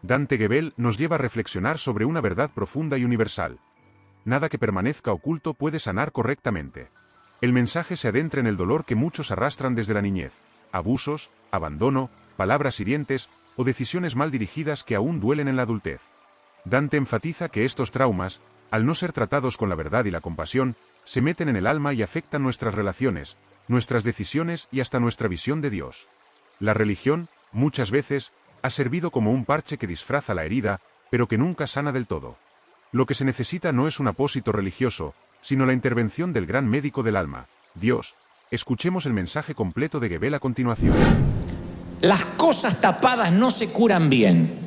Dante Gebel nos lleva a reflexionar sobre una verdad profunda y universal. Nada que permanezca oculto puede sanar correctamente. El mensaje se adentra en el dolor que muchos arrastran desde la niñez: abusos, abandono, palabras hirientes o decisiones mal dirigidas que aún duelen en la adultez. Dante enfatiza que estos traumas, al no ser tratados con la verdad y la compasión, se meten en el alma y afectan nuestras relaciones, nuestras decisiones y hasta nuestra visión de Dios. La religión, muchas veces, ha servido como un parche que disfraza la herida, pero que nunca sana del todo. Lo que se necesita no es un apósito religioso, sino la intervención del gran médico del alma, Dios. Escuchemos el mensaje completo de Gebel a continuación. Las cosas tapadas no se curan bien.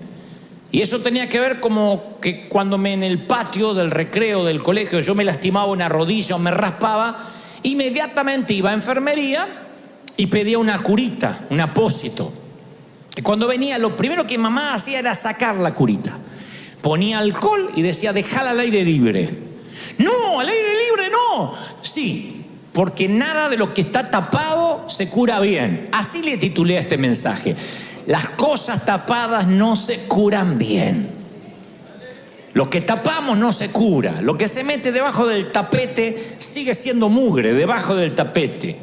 Y eso tenía que ver como que cuando en el patio del recreo del colegio yo me lastimaba una rodilla o me raspaba, inmediatamente iba a enfermería y pedía una curita, un apósito. Y cuando venía, lo primero que mamá hacía era sacar la curita. Ponía alcohol y decía, dejala al aire libre. No, al aire libre no. Sí, porque nada de lo que está tapado se cura bien. Así le titulé a este mensaje. Las cosas tapadas no se curan bien. Lo que tapamos no se cura. Lo que se mete debajo del tapete sigue siendo mugre debajo del tapete.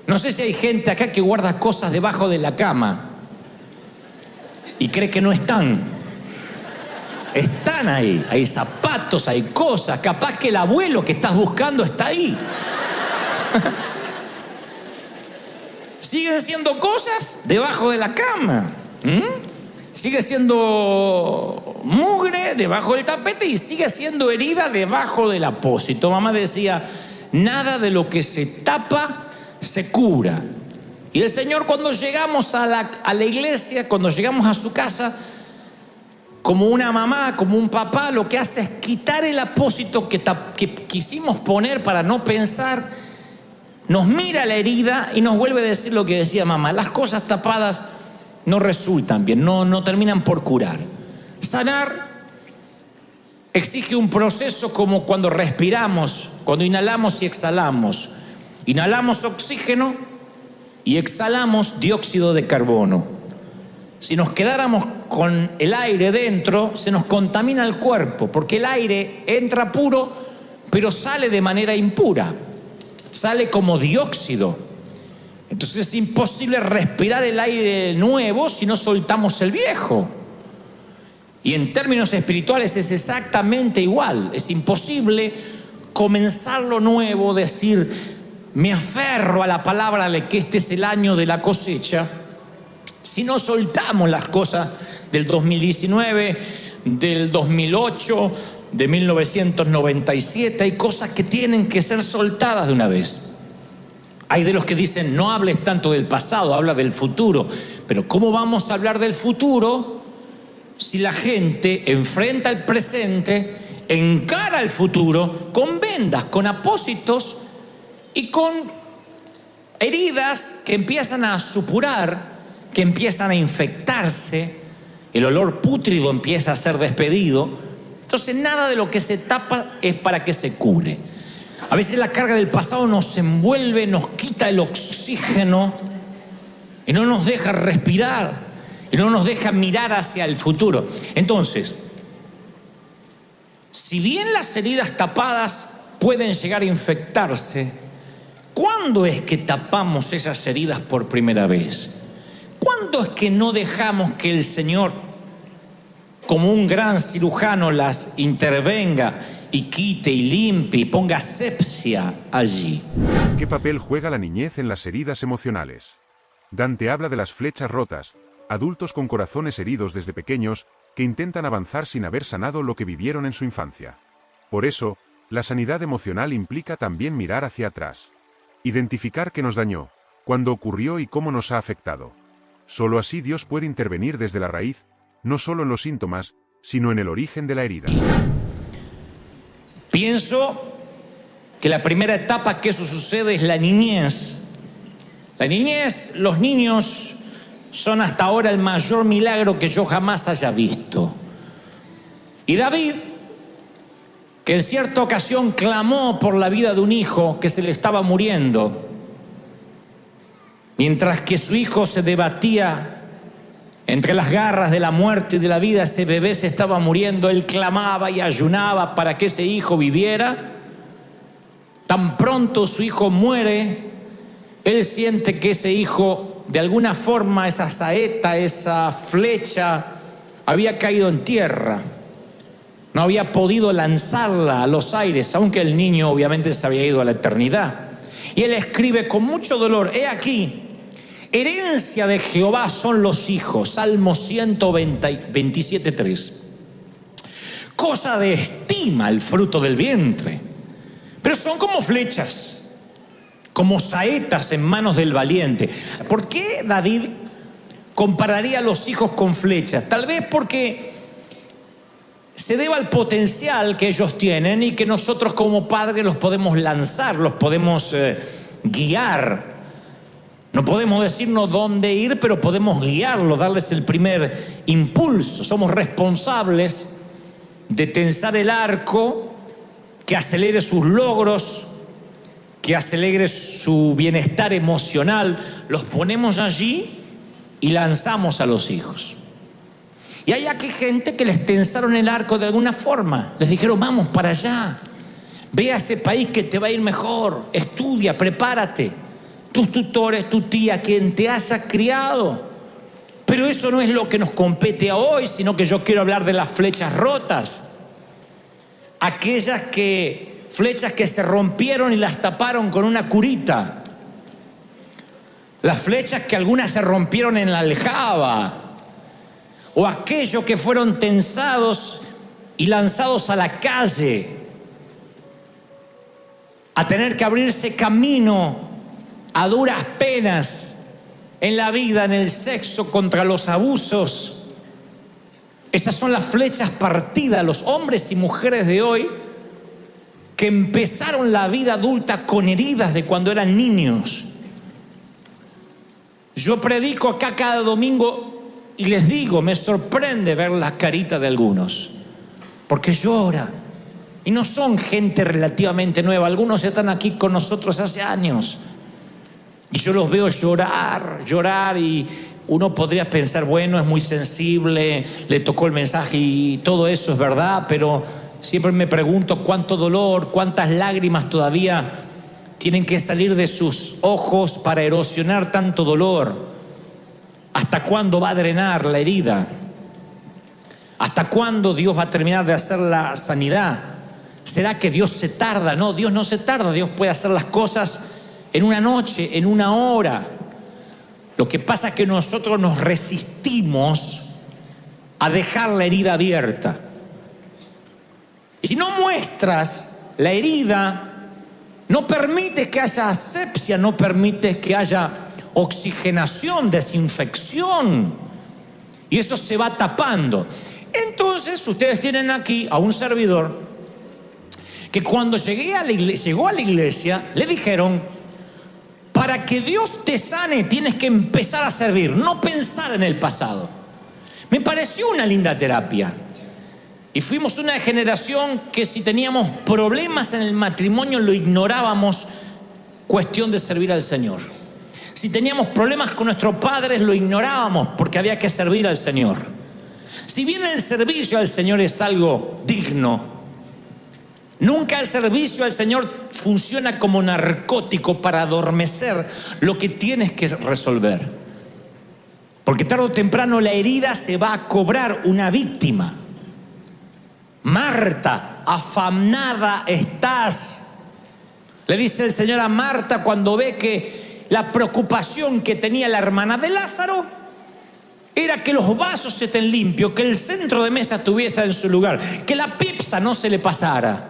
No sé si hay gente acá que guarda cosas debajo de la cama y cree que no están. Están ahí. Hay zapatos, hay cosas. Capaz que el abuelo que estás buscando está ahí. Siguen siendo cosas debajo de la cama. Sigue siendo mugre debajo del tapete y sigue siendo herida debajo del apósito. Mamá decía, nada de lo que se tapa se cura. Y el Señor, cuando llegamos a la iglesia, cuando llegamos a su casa, como una mamá, como un papá, lo que hace es quitar el apósito que quisimos poner para no pensar, nos mira la herida y nos vuelve a decir lo que decía mamá. Las cosas tapadas no resultan bien, no terminan por curar. Sanar exige un proceso como cuando respiramos, cuando inhalamos y exhalamos. Inhalamos oxígeno y exhalamos dióxido de carbono. Si nos quedáramos con el aire dentro, se nos contamina el cuerpo, porque el aire entra puro, pero sale de manera impura. Sale como dióxido. Entonces es imposible respirar el aire nuevo si no soltamos el viejo. Y en términos espirituales es exactamente igual. Es imposible comenzar lo nuevo, decir, me aferro a la palabra de que este es el año de la cosecha, si no soltamos las cosas del 2019, del 2008, de 1997. Hay cosas que tienen que ser soltadas de una vez. Hay de los que dicen, no hables tanto del pasado, habla del futuro. Pero ¿cómo vamos a hablar del futuro si la gente enfrenta el presente, encara el futuro con vendas, con apósitos y con heridas que empiezan a supurar, que empiezan a infectarse, el olor pútrido empieza a ser despedido? Entonces nada de lo que se tapa es para que se cure. A veces la carga del pasado nos envuelve, nos quita el oxígeno y no nos deja respirar y no nos deja mirar hacia el futuro. Entonces, si bien las heridas tapadas pueden llegar a infectarse, ¿cuándo es que tapamos esas heridas por primera vez? ¿Cuándo es que no dejamos que el Señor, como un gran cirujano, las intervenga y quite y limpie y ponga asepsia allí? ¿Qué papel juega la niñez en las heridas emocionales? Dante habla de las flechas rotas, adultos con corazones heridos desde pequeños que intentan avanzar sin haber sanado lo que vivieron en su infancia. Por eso, la sanidad emocional implica también mirar hacia atrás. Identificar qué nos dañó, cuándo ocurrió y cómo nos ha afectado. Solo así Dios puede intervenir desde la raíz, no solo en los síntomas, sino en el origen de la herida. Pienso que la primera etapa que eso sucede es la niñez. La niñez, los niños son hasta ahora el mayor milagro que yo jamás haya visto. Y David, que en cierta ocasión clamó por la vida de un hijo que se le estaba muriendo, mientras que su hijo se debatía Entre las garras de la muerte y de la vida, ese bebé se estaba muriendo. Él clamaba y ayunaba para que ese hijo viviera. Tan pronto su hijo muere, él siente que ese hijo, de alguna forma, esa saeta, esa flecha, había caído en tierra. No había podido lanzarla a los aires, aunque el niño obviamente se había ido a la eternidad. Y él escribe con mucho dolor: he aquí, herencia de Jehová son los hijos. Salmo 127:3. Cosa de estima el fruto del vientre, pero son como flechas, como saetas en manos del valiente. ¿Por qué David compararía a los hijos con flechas? Tal vez porque se deba al potencial que ellos tienen y que nosotros como padres los podemos lanzar, los podemos guiar. No podemos decirnos dónde ir, pero podemos guiarlos, darles el primer impulso. Somos responsables de tensar el arco que acelere sus logros, que acelere su bienestar emocional. Los ponemos allí y lanzamos a los hijos. Y hay aquí gente que les tensaron el arco de alguna forma. Les dijeron: vamos para allá, ve a ese país que te va a ir mejor, estudia, prepárate. Tus tutores, tu tía, quien te haya criado. Pero eso no es lo que nos compete a hoy, sino que yo quiero hablar de las flechas rotas. Aquellas flechas que se rompieron y las taparon con una curita. Las flechas que algunas se rompieron en la aljaba. O aquellos que fueron tensados y lanzados a la calle, a tener que abrirse camino a duras penas en la vida, en el sexo, contra los abusos. Esas son las flechas partidas, los hombres y mujeres de hoy que empezaron la vida adulta con heridas de cuando eran niños. Yo predico acá cada domingo y les digo, me sorprende ver la carita de algunos, porque lloran. Y no son gente relativamente nueva. Algunos están aquí con nosotros hace años. Y yo los veo llorar, y uno podría pensar, bueno, es muy sensible, le tocó el mensaje y todo eso es verdad, pero siempre me pregunto cuánto dolor, cuántas lágrimas todavía tienen que salir de sus ojos para erosionar tanto dolor. ¿Hasta cuándo va a drenar la herida? ¿Hasta cuándo Dios va a terminar de hacer la sanidad? ¿Será que Dios se tarda? No, Dios no se tarda. Dios puede hacer las cosas en una noche, en una hora. Lo que pasa es que nosotros nos resistimos a dejar la herida abierta. Y si no muestras la herida, no permites que haya asepsia, no permites que haya oxigenación, desinfección, y eso se va tapando. Entonces ustedes tienen aquí a un servidor que cuando llegó a la iglesia le dijeron: para que Dios te sane tienes que empezar a servir, no pensar en el pasado. Me pareció una linda terapia. Y fuimos una generación que si teníamos problemas en el matrimonio lo ignorábamos, cuestión de servir al Señor. Si teníamos problemas con nuestros padres lo ignorábamos porque había que servir al Señor. Si bien el servicio al Señor es algo digno, nunca el servicio al Señor funciona como narcótico para adormecer lo que tienes que resolver. Porque tarde o temprano la herida se va a cobrar una víctima. Marta, afanada estás, le dice el Señor a Marta cuando ve que la preocupación que tenía la hermana de Lázaro era que los vasos estén limpios, que el centro de mesa estuviese en su lugar, que la pizza no se le pasara.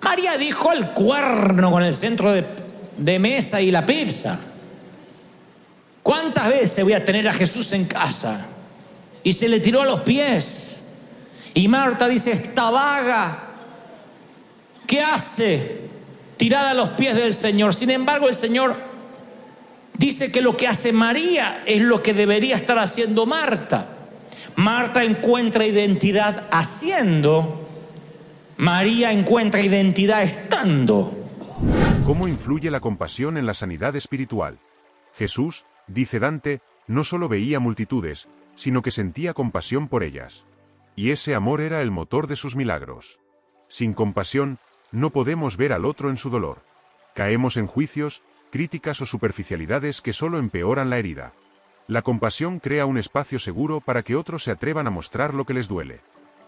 María dijo: al cuerno con el centro de mesa y la pizza. ¿Cuántas veces voy a tener a Jesús en casa? Y se le tiró a los pies. Y Marta dice: esta vaga, ¿qué hace tirada a los pies del Señor? Sin embargo, el Señor dice que lo que hace María es lo que debería estar haciendo Marta. Marta encuentra identidad haciendo, María encuentra identidad estando. ¿Cómo influye la compasión en la sanidad espiritual? Jesús, dice Dante, no solo veía multitudes, sino que sentía compasión por ellas. Y ese amor era el motor de sus milagros. Sin compasión, no podemos ver al otro en su dolor. Caemos en juicios, críticas o superficialidades que solo empeoran la herida. La compasión crea un espacio seguro para que otros se atrevan a mostrar lo que les duele.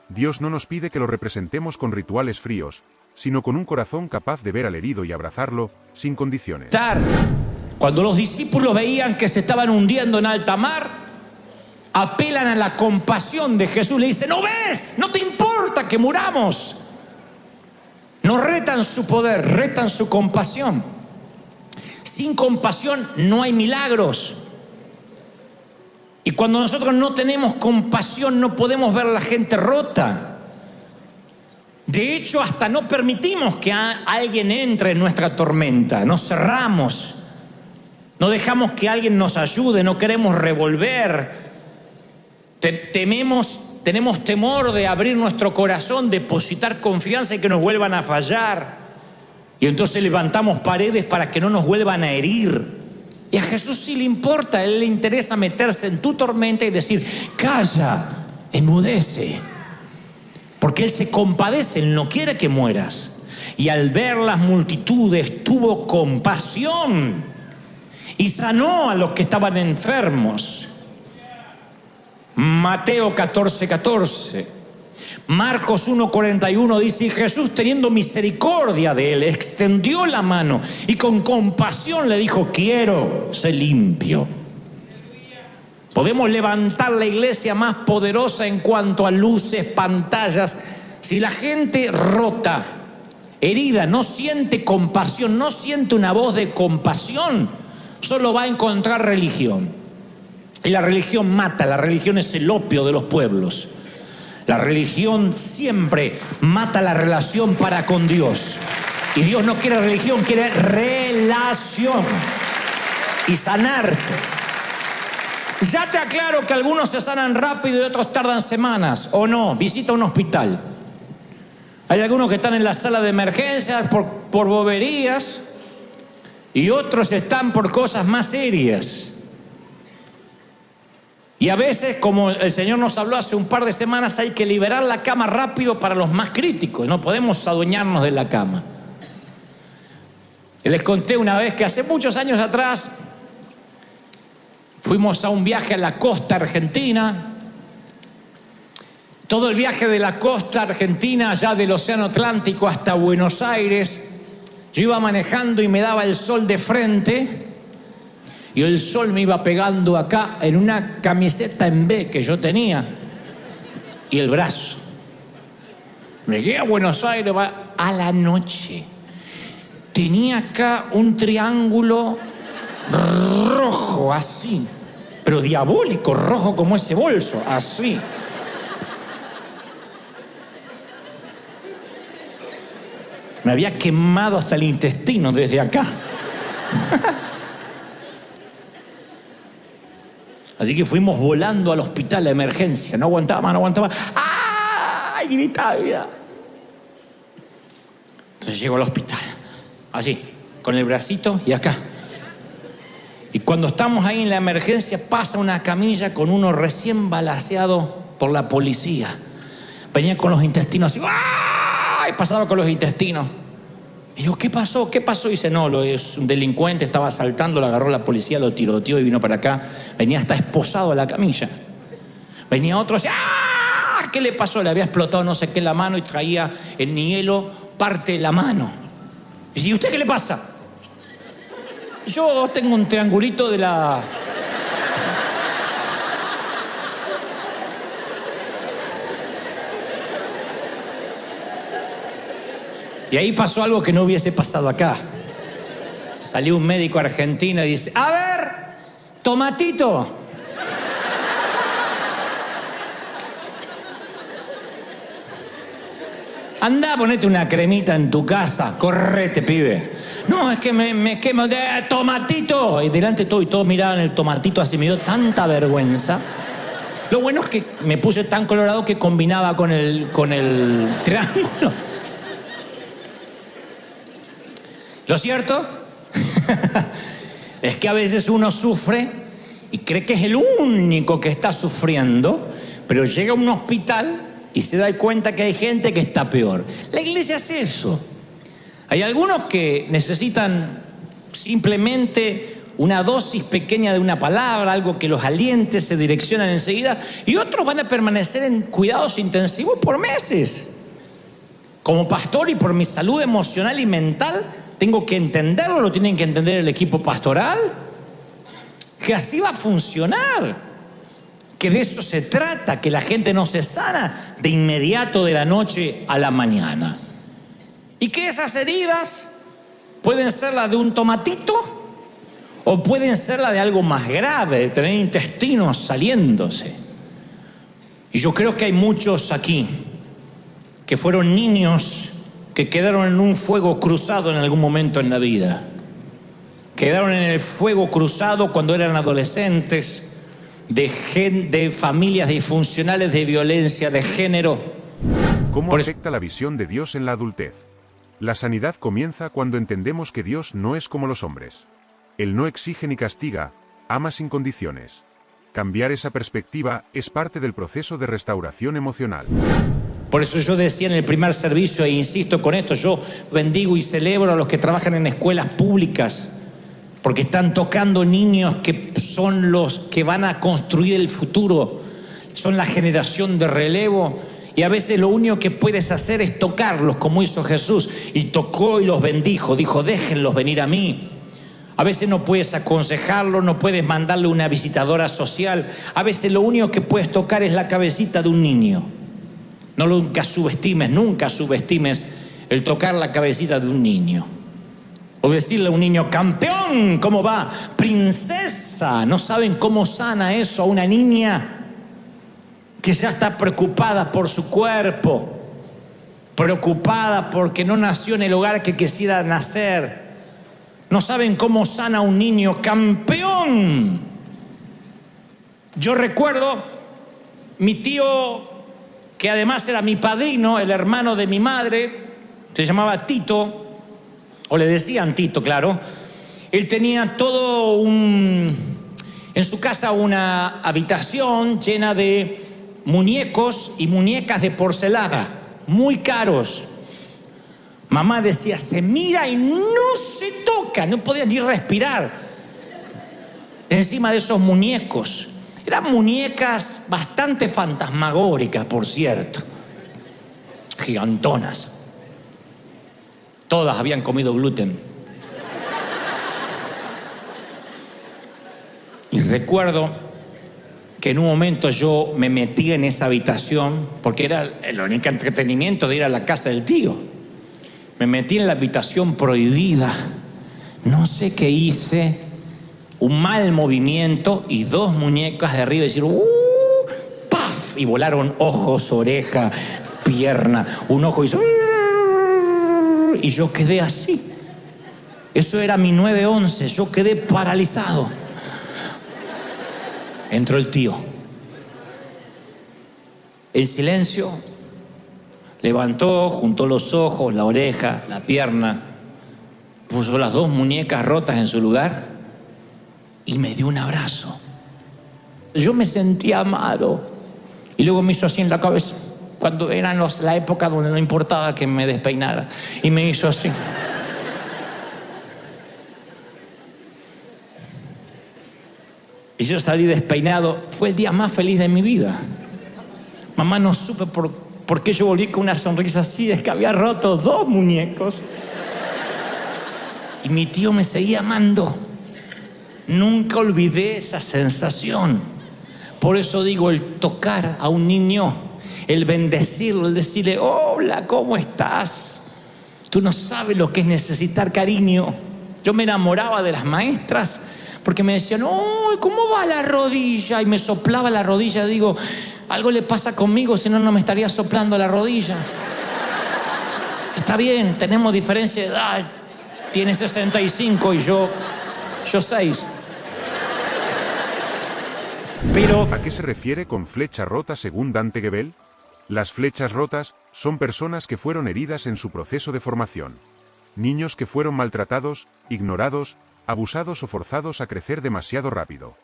Dios no nos pide que lo representemos con rituales fríos, sino con un corazón capaz de ver al herido y abrazarlo, sin condiciones. Cuando los discípulos veían que se estaban hundiendo en alta mar, apelan a la compasión de Jesús. Le dicen: ¿no ves? ¿No te importa que muramos? No retan su poder, retan su compasión. Sin compasión no hay milagros. Y cuando nosotros no tenemos compasión, no podemos ver a la gente rota. De hecho, hasta no permitimos que alguien entre en nuestra tormenta. Nos cerramos. No dejamos que alguien nos ayude. No queremos revolver. Tenemos temor de abrir nuestro corazón, depositar confianza y que nos vuelvan a fallar. Y entonces levantamos paredes para que no nos vuelvan a herir. Y a Jesús sí le importa. A Él le interesa meterse en tu tormenta y decir: calla, enmudece. Porque Él se compadece, Él no quiere que mueras. Y al ver las multitudes tuvo compasión y sanó a los que estaban enfermos. Mateo 14:14. Marcos 1:41 dice: y Jesús, teniendo misericordia de él, extendió la mano y con compasión le dijo: quiero, sé limpio. Podemos levantar la iglesia más poderosa en cuanto a luces, pantallas, si la gente rota, herida, no siente compasión, no siente una voz de compasión, solo va a encontrar religión. Y la religión mata. La religión es el opio de los pueblos. La religión siempre mata la relación para con Dios. Y Dios no quiere religión, quiere relación. Y sanarte. Ya te aclaro que algunos se sanan rápido y otros tardan semanas. ¿O no? Visita un hospital. Hay algunos que están en la sala de emergencias por boberías. Y otros están por cosas más serias. Y a veces, como el Señor nos habló hace un par de semanas, hay que liberar la cama rápido para los más críticos. No podemos adueñarnos de la cama. Les conté una vez que hace muchos años atrás fuimos a un viaje a la costa argentina. Todo el viaje de la costa argentina, allá del Océano Atlántico hasta Buenos Aires, yo iba manejando y me daba el sol de frente. Y el sol me iba pegando acá en una camiseta en B que yo tenía. Y el brazo. Llegué a Buenos Aires a la noche. Tenía acá un triángulo rojo, así. Pero diabólico, rojo como ese bolso, así. Me había quemado hasta el intestino desde acá. Así que fuimos volando al hospital de emergencia. No aguantaba más, no aguantaba. ¡Ay! Gritaba. Entonces llego al hospital. Así, con el bracito y acá. Y cuando estamos ahí en la emergencia, pasa una camilla con uno recién balaceado por la policía. Venía con los intestinos así. ¡Ay! Pasaba con los intestinos. Y yo: ¿qué pasó? ¿Qué pasó? Y dice: no, es un delincuente, estaba asaltando, lo agarró la policía, lo tiroteó y vino para acá. Venía hasta esposado a la camilla. Venía otro así: ¡ah! ¿Qué le pasó? Le había explotado no sé qué en la mano y traía en hielo parte de la mano. Y dice: ¿y usted qué le pasa? Yo tengo un triangulito de la... Y ahí pasó algo que no hubiese pasado acá. Salió un médico argentino y dice: a ver, tomatito. Andá, ponete una cremita en tu casa, correte, pibe. No, es que me quemo de tomatito. Y delante de todo, y todos miraban el tomatito así, me dio tanta vergüenza. Lo bueno es que me puse tan colorado que combinaba con el triángulo. Lo cierto es que a veces uno sufre y cree que es el único que está sufriendo, pero llega a un hospital y se da cuenta que hay gente que está peor. La iglesia es eso. Hay algunos que necesitan simplemente una dosis pequeña de una palabra, algo que los aliente, se direccionan enseguida, y otros van a permanecer en cuidados intensivos por meses. Como pastor y por mi salud emocional y mental, tengo que entenderlo, lo tienen que entender el equipo pastoral, que así va a funcionar, que de eso se trata, que la gente no se sana de inmediato de la noche a la mañana. Y que esas heridas pueden ser las de un tomatito o pueden ser las de algo más grave, de tener intestinos saliéndose. Y yo creo que hay muchos aquí que fueron niños que quedaron en un fuego cruzado en algún momento en la vida. Quedaron en el fuego cruzado cuando eran adolescentes, de familias disfuncionales, de violencia de género. ¿Cómo afecta la visión de Dios en la adultez? La sanidad comienza cuando entendemos que Dios no es como los hombres. Él no exige ni castiga, ama sin condiciones. Cambiar esa perspectiva es parte del proceso de restauración emocional. Por eso yo decía en el primer servicio, e insisto con esto, yo bendigo y celebro a los que trabajan en escuelas públicas, porque están tocando niños que son los que van a construir el futuro, son la generación de relevo, y a veces lo único que puedes hacer es tocarlos, como hizo Jesús, y tocó y los bendijo, dijo, déjenlos venir a mí. A veces no puedes aconsejarlo, no puedes mandarle una visitadora social, a veces lo único que puedes tocar es la cabecita de un niño. Nunca subestimes el tocar la cabecita de un niño. O decirle a un niño, campeón, ¿cómo va? Princesa. ¿No saben cómo sana eso a una niña que ya está preocupada por su cuerpo? Preocupada porque no nació en el hogar que quisiera nacer. No saben cómo sana a un niño, campeón. Yo recuerdo mi tío, que además era mi padrino, el hermano de mi madre, se llamaba Tito, o le decían Tito, claro. Él tenía en su casa una habitación llena de muñecos y muñecas de porcelana, muy caros. Mamá decía, se mira y no se toca, no podía ni respirar encima de esos muñecos. Eran muñecas bastante fantasmagóricas, por cierto. Gigantonas. Todas habían comido gluten. Y recuerdo que en un momento yo me metí en esa habitación, porque era el único entretenimiento de ir a la casa del tío. Me metí en la habitación prohibida. No sé qué hice. Un mal movimiento y dos muñecas de arriba y decir ¡paf! Y volaron ojos, oreja, pierna. Un ojo hizo y yo quedé así. Eso era mi 9/11. Yo quedé paralizado. Entró el tío. En silencio, levantó, juntó los ojos, la oreja, la pierna, puso las dos muñecas rotas en su lugar y me dio un abrazo. Yo me sentía amado. Y luego me hizo así en la cabeza, cuando eran la época donde no importaba que me despeinara. Y me hizo así. Y yo salí despeinado. Fue el día más feliz de mi vida. Mamá no supe por qué yo volví con una sonrisa así. Es que había roto dos muñecos. Y mi tío me seguía amando. Nunca olvidé esa sensación. Por eso digo, el tocar a un niño, el bendecirlo, el decirle, hola, ¿cómo estás? Tú no sabes lo que es necesitar cariño. Yo me enamoraba de las maestras porque me decían, ¡oh, cómo va la rodilla! Y me soplaba la rodilla. Digo, algo le pasa conmigo, si no, no me estaría soplando la rodilla. Está bien, tenemos diferencia de edad. Tiene 65 y yo 6. Pero, ¿a qué se refiere con flecha rota según Dante Gebel? Las flechas rotas son personas que fueron heridas en su proceso de formación. Niños que fueron maltratados, ignorados, abusados o forzados a crecer demasiado rápido.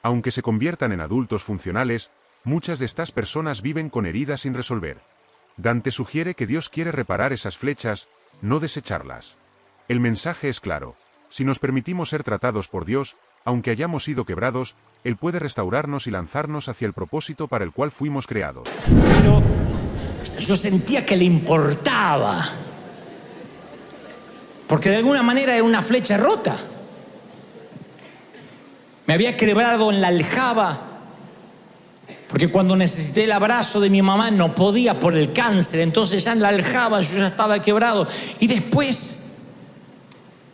Aunque se conviertan en adultos funcionales, muchas de estas personas viven con heridas sin resolver. Dante sugiere que Dios quiere reparar esas flechas, no desecharlas. El mensaje es claro: si nos permitimos ser tratados por Dios, aunque hayamos sido quebrados, Él puede restaurarnos y lanzarnos hacia el propósito para el cual fuimos creados. Pero yo sentía que le importaba, porque de alguna manera era una flecha rota. Me había quebrado en la aljaba, porque cuando necesité el abrazo de mi mamá no podía por el cáncer, entonces ya en la aljaba yo ya estaba quebrado. Y después,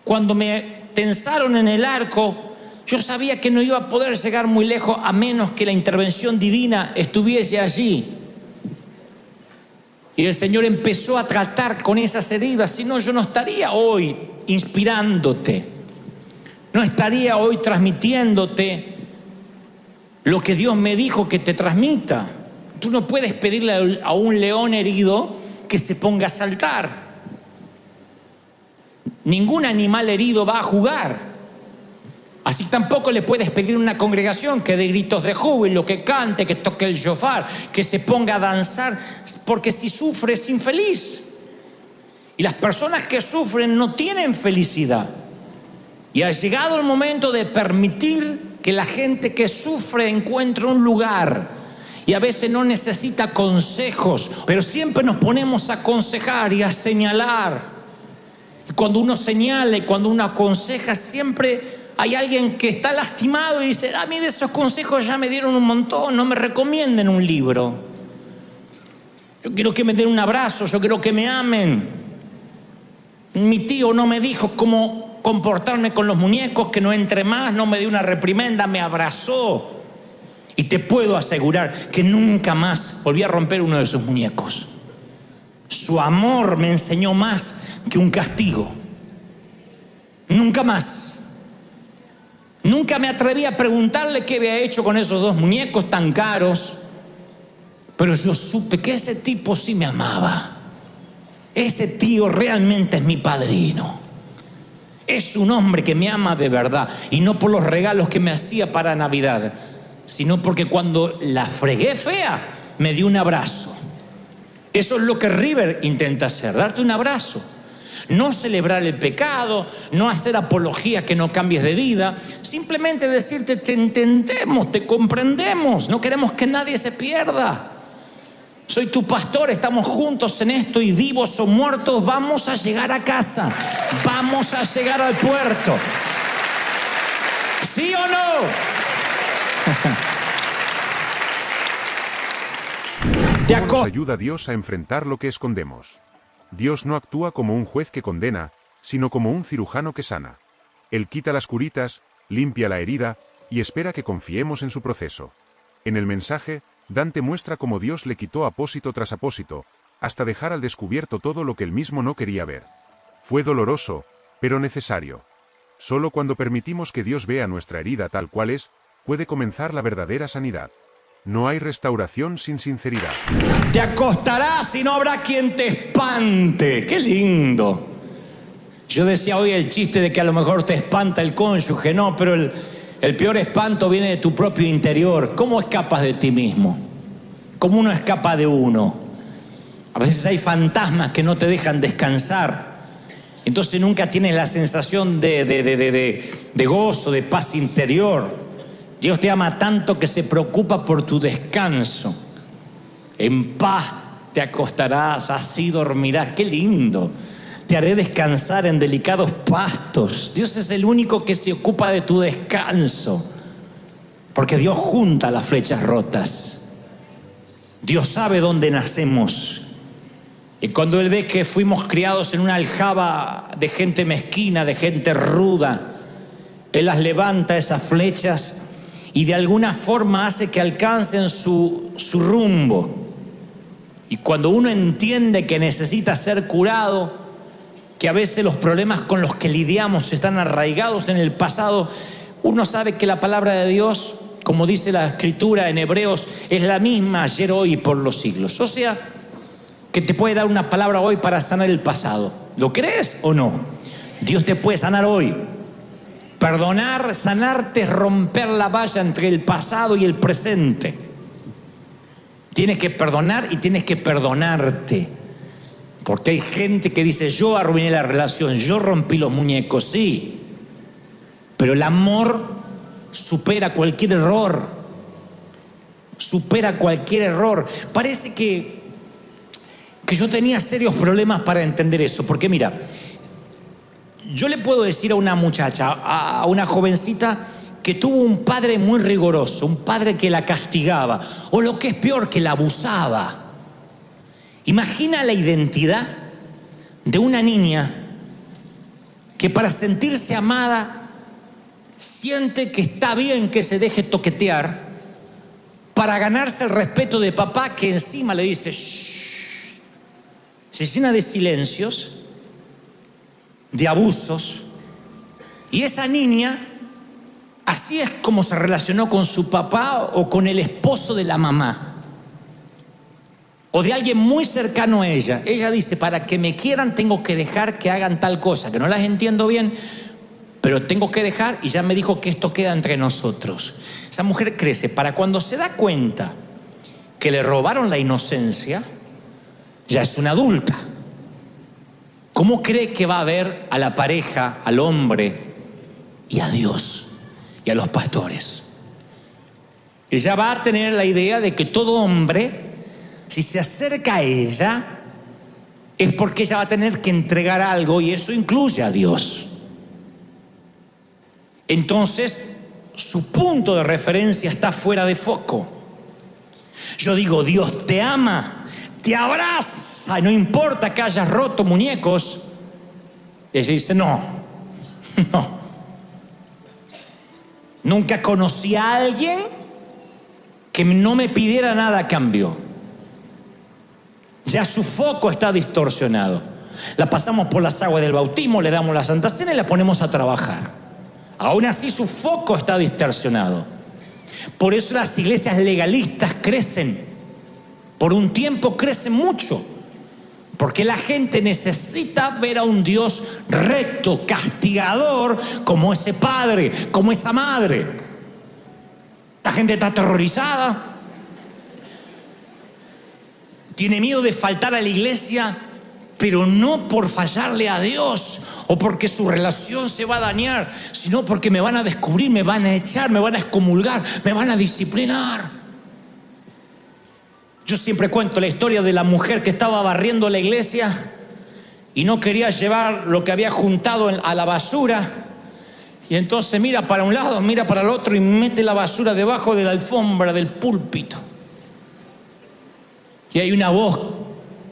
cuando me tensaron en el arco, yo sabía que no iba a poder llegar muy lejos a menos que la intervención divina estuviese allí. Y el Señor empezó a tratar con esas heridas, si no yo no estaría hoy inspirándote, no estaría hoy transmitiéndote lo que Dios me dijo que te transmita. Tú no puedes pedirle a un león herido que se ponga a saltar. Ningún animal herido va a jugar. Así tampoco le puedes pedir a una congregación que dé gritos de júbilo, que cante, que toque el shofar, que se ponga a danzar, porque si sufre es infeliz. Y las personas que sufren no tienen felicidad. Y ha llegado el momento de permitir que la gente que sufre encuentre un lugar. Y a veces no necesita consejos, pero siempre nos ponemos a aconsejar y a señalar. Y cuando uno señala y cuando uno aconseja, siempre hay alguien que está lastimado y dice: a mí de esos consejos ya me dieron un montón, no me recomienden un libro. Yo quiero que me den un abrazo, yo quiero que me amen. Mi tío no me dijo cómo comportarme con los muñecos, que no entre más, no me dio una reprimenda, me abrazó. Y te puedo asegurar que nunca más volví a romper uno de sus muñecos. Su amor me enseñó más que un castigo. Nunca más. Nunca me atreví a preguntarle qué había hecho con esos 2 muñecos tan caros, pero yo supe que ese tipo sí me amaba. Ese tío realmente es mi padrino. Es un hombre que me ama de verdad, y no por los regalos que me hacía para Navidad, sino porque cuando la fregué fea, me dio un abrazo. Eso es lo que River intenta hacer, darte un abrazo. No celebrar el pecado, no hacer apología que no cambies de vida, simplemente decirte: te entendemos, te comprendemos, no queremos que nadie se pierda. Soy tu pastor, estamos juntos en esto, y vivos o muertos vamos a llegar a casa, vamos a llegar al puerto. ¿Sí o no? Nos ayuda Dios a enfrentar lo que escondemos. Dios no actúa como un juez que condena, sino como un cirujano que sana. Él quita las curitas, limpia la herida, y espera que confiemos en su proceso. En el mensaje, Dante muestra cómo Dios le quitó apósito tras apósito, hasta dejar al descubierto todo lo que él mismo no quería ver. Fue doloroso, pero necesario. Solo cuando permitimos que Dios vea nuestra herida tal cual es, puede comenzar la verdadera sanidad. No hay restauración sin sinceridad. Te acostarás y no habrá quien te espante. ¡Qué lindo! Yo decía hoy el chiste de que a lo mejor te espanta el cónyuge. No, pero el peor espanto viene de tu propio interior. ¿Cómo escapas de ti mismo? ¿Cómo uno escapa de uno? A veces hay fantasmas que no te dejan descansar. Entonces nunca tienes la sensación de gozo, de paz interior. Dios te ama tanto que se preocupa por tu descanso. En paz te acostarás, así dormirás. ¡Qué lindo! Te haré descansar en delicados pastos. Dios es el único que se ocupa de tu descanso, porque Dios junta las flechas rotas. Dios sabe dónde nacemos. Y cuando Él ve que fuimos criados en una aljaba de gente mezquina, de gente ruda, Él las levanta, esas flechas, y de alguna forma hace que alcancen su rumbo. Y cuando uno entiende que necesita ser curado, que a veces los problemas con los que lidiamos están arraigados en el pasado, uno sabe que la palabra de Dios, como dice la Escritura en Hebreos, es la misma ayer, hoy y por los siglos. O sea, que te puede dar una palabra hoy para sanar el pasado. ¿Lo crees o no? Dios te puede sanar hoy. Perdonar, sanarte es romper la valla entre el pasado y el presente. Tienes que perdonar y tienes que perdonarte. Porque hay gente que dice, yo arruiné la relación, yo rompí los muñecos, sí. Pero el amor supera cualquier error. Supera cualquier error. Parece que yo tenía serios problemas para entender eso. Porque mira, yo le puedo decir a una muchacha, a una jovencita que tuvo un padre muy riguroso, un padre que la castigaba, o lo que es peor, que la abusaba. Imagina la identidad de una niña que para sentirse amada siente que está bien que se deje toquetear para ganarse el respeto de papá, que encima le dice shh. Se llena de silencios, de abusos, y esa niña así es como se relacionó con su papá o con el esposo de la mamá o de alguien muy cercano a ella. Ella dice, para que me quieran tengo que dejar que hagan tal cosa, que no las entiendo bien, pero tengo que dejar, y ya me dijo que esto queda entre nosotros. Esa mujer crece, para cuando se da cuenta que le robaron la inocencia, ya es una adulta. ¿Cómo cree que va a ver a la pareja, al hombre y a Dios y a los pastores? Ella va a tener la idea de que todo hombre, si se acerca a ella, es porque ella va a tener que entregar algo, y eso incluye a Dios. Entonces, su punto de referencia está fuera de foco. Yo digo, Dios te ama, te abraza, no importa que hayas roto muñecos. Y ella dice, no. Nunca conocí a alguien que no me pidiera nada a cambio. Ya su foco está distorsionado. La pasamos por las aguas del bautismo, le damos la Santa Cena y la ponemos a trabajar. Aún así su foco está distorsionado. Por eso las iglesias legalistas crecen. Por un tiempo crecen mucho. Porque la gente necesita ver a un Dios recto, castigador, como ese padre, como esa madre. La gente está aterrorizada. Tiene miedo de faltar a la iglesia, pero no por fallarle a Dios o porque su relación se va a dañar, sino porque me van a descubrir, me van a echar, me van a excomulgar, me van a disciplinar. Yo siempre cuento la historia de la mujer que estaba barriendo la iglesia y no quería llevar lo que había juntado a la basura, y entonces mira para un lado, mira para el otro y mete la basura debajo de la alfombra del púlpito. Y hay una voz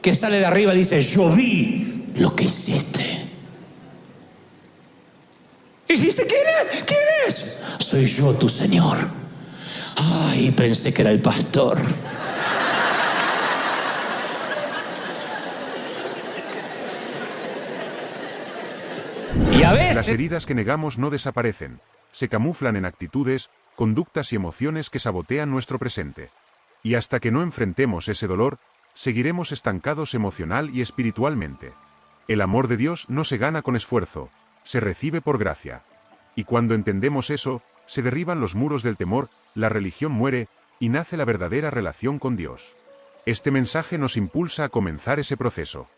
que sale de arriba y dice, yo vi lo que hiciste. Y dice, ¿quién es? Soy yo, tu Señor. Ay, pensé que era el pastor. Y a veces las heridas que negamos no desaparecen, se camuflan en actitudes, conductas y emociones que sabotean nuestro presente. Y hasta que no enfrentemos ese dolor, seguiremos estancados emocional y espiritualmente. El amor de Dios no se gana con esfuerzo, se recibe por gracia. Y cuando entendemos eso, se derriban los muros del temor, la religión muere, y nace la verdadera relación con Dios. Este mensaje nos impulsa a comenzar ese proceso,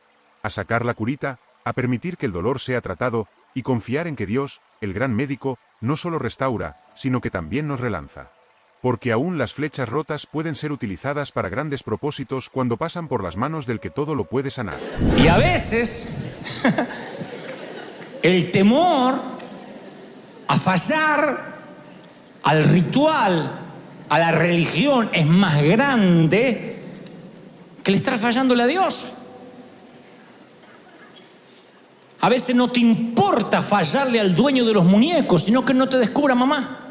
a sacar la curita, a permitir que el dolor sea tratado, y confiar en que Dios, el gran médico, no solo restaura, sino que también nos relanza. Porque aún las flechas rotas pueden ser utilizadas para grandes propósitos cuando pasan por las manos del que todo lo puede sanar. Y a veces el temor a fallar al ritual, a la religión, es más grande que el estar fallándole a Dios. A veces no te importa fallarle al dueño de los muñecos, sino que no te descubra mamá.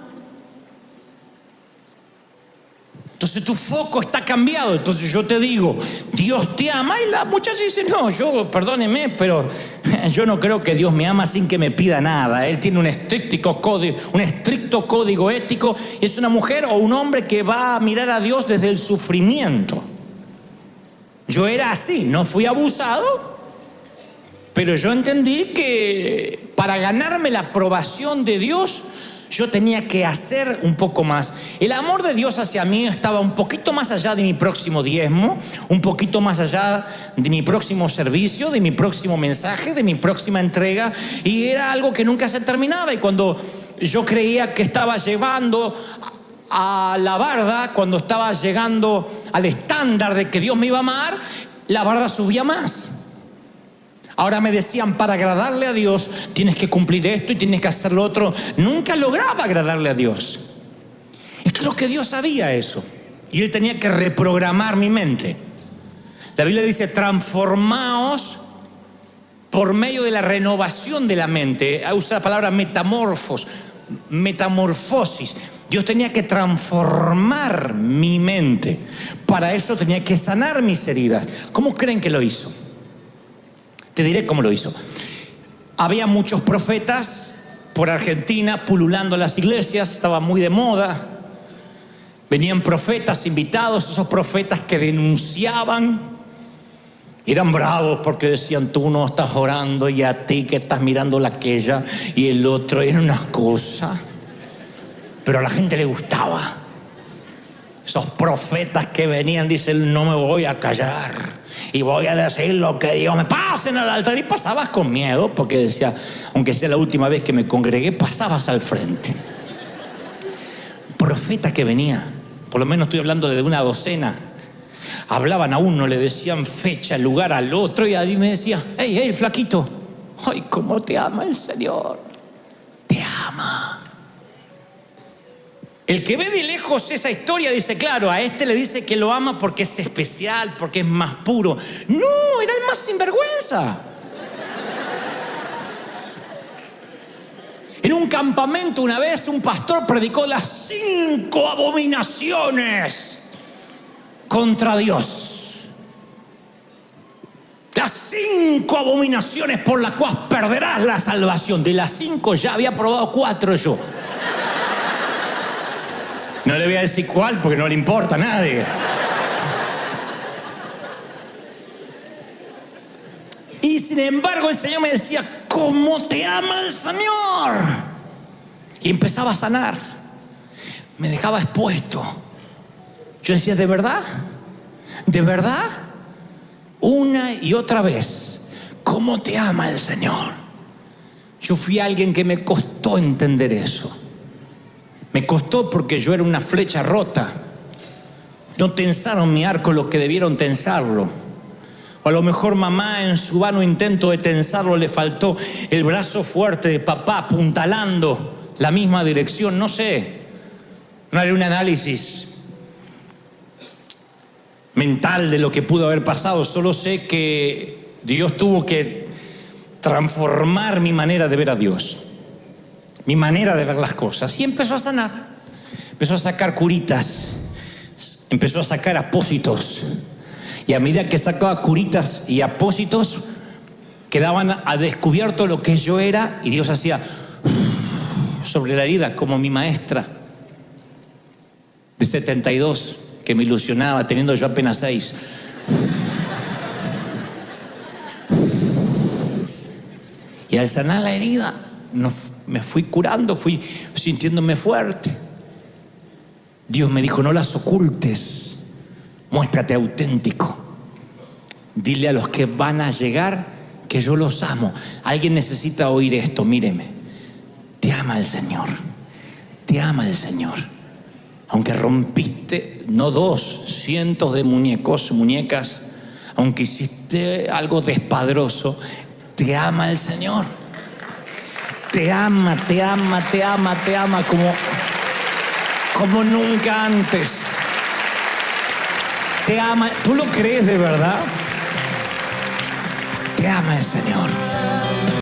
Entonces tu foco está cambiado. Entonces yo te digo, Dios te ama, y la muchacha dice, no, perdóneme, pero yo no creo que Dios me ama sin que me pida nada. Él tiene un estricto código ético, y es una mujer o un hombre que va a mirar a Dios desde el sufrimiento. Yo era así, no fui abusado, Pero yo entendí que para ganarme la aprobación de Dios, yo tenía que hacer un poco más. El amor de Dios hacia mí estaba un poquito más allá de mi próximo diezmo, un poquito más allá de mi próximo servicio, de mi próximo mensaje, de mi próxima entrega, y era algo que nunca se terminaba. Y cuando yo creía que estaba llevando a la barda, cuando estaba llegando al estándar de que Dios me iba a amar, la barda subía más. Ahora me decían, para agradarle a Dios tienes que cumplir esto y tienes que hacer lo otro. Nunca lograba agradarle a Dios. Es que lo que Dios sabía eso, y Él tenía que reprogramar mi mente. La Biblia dice, transformaos por medio de la renovación de la mente. Usa la palabra metamorfosis. Dios tenía que transformar mi mente. Para eso tenía que sanar mis heridas. ¿Cómo creen que lo hizo? Te diré cómo lo hizo. Había muchos profetas por Argentina pululando las iglesias, estaba muy de moda. Venían profetas invitados, esos profetas que denunciaban. Eran bravos porque decían, tú no estás orando, y a ti que estás mirando la aquella y el otro. Era una cosa. Pero a la gente le gustaba. Esos profetas que venían, dicen, no me voy a callar y voy a decir lo que Dios me pasen al altar. Y pasabas con miedo porque decía, aunque sea la última vez que me congregué, pasabas al frente. Profeta que venía, por lo menos estoy hablando de una docena. Hablaban a uno, le decían fecha, lugar al otro, y ahí me decía, hey, flaquito, ay, cómo te ama el Señor. Te ama. El que ve de lejos esa historia dice, claro, a este le dice que lo ama porque es especial, porque es más puro. No, era el más sinvergüenza. En un campamento una vez un pastor predicó las 5 abominaciones contra Dios. Las 5 abominaciones por las cuales perderás la salvación. De las 5 ya había probado 4 yo. No le voy a decir cuál porque no le importa a nadie. Y sin embargo el Señor me decía, ¿cómo te ama el Señor? Y empezaba a sanar. Me dejaba expuesto. Yo decía, ¿de verdad? ¿De verdad? Una y otra vez, ¿cómo te ama el Señor? Yo fui alguien que me costó entender eso. Me costó porque yo era una flecha rota. No tensaron mi arco lo que debieron tensarlo. O a lo mejor mamá en su vano intento de tensarlo le faltó el brazo fuerte de papá apuntalando la misma dirección. No sé. No haré un análisis mental de lo que pudo haber pasado. Solo sé que Dios tuvo que transformar mi manera de ver a Dios. Mi manera de ver las cosas. Y empezó a sanar. Empezó a sacar curitas. Empezó a sacar apósitos. Y a medida que sacaba curitas y apósitos, quedaban a descubierto lo que yo era. Y Dios hacía sobre la herida, como mi maestra de 72, que me ilusionaba teniendo yo apenas 6. Y al sanar la herida, me fui curando, fui sintiéndome fuerte. Dios me dijo, no las ocultes, muéstrate auténtico. Dile a los que van a llegar que yo los amo. Alguien necesita oír esto, míreme. Te ama el Señor, te ama el Señor. Aunque rompiste, no 2, cientos de muñecos, muñecas, aunque hiciste algo despadroso, te ama el Señor. Te ama, te ama, te ama, te ama como nunca antes. Te ama. ¿Tú lo crees de verdad? Te ama el Señor.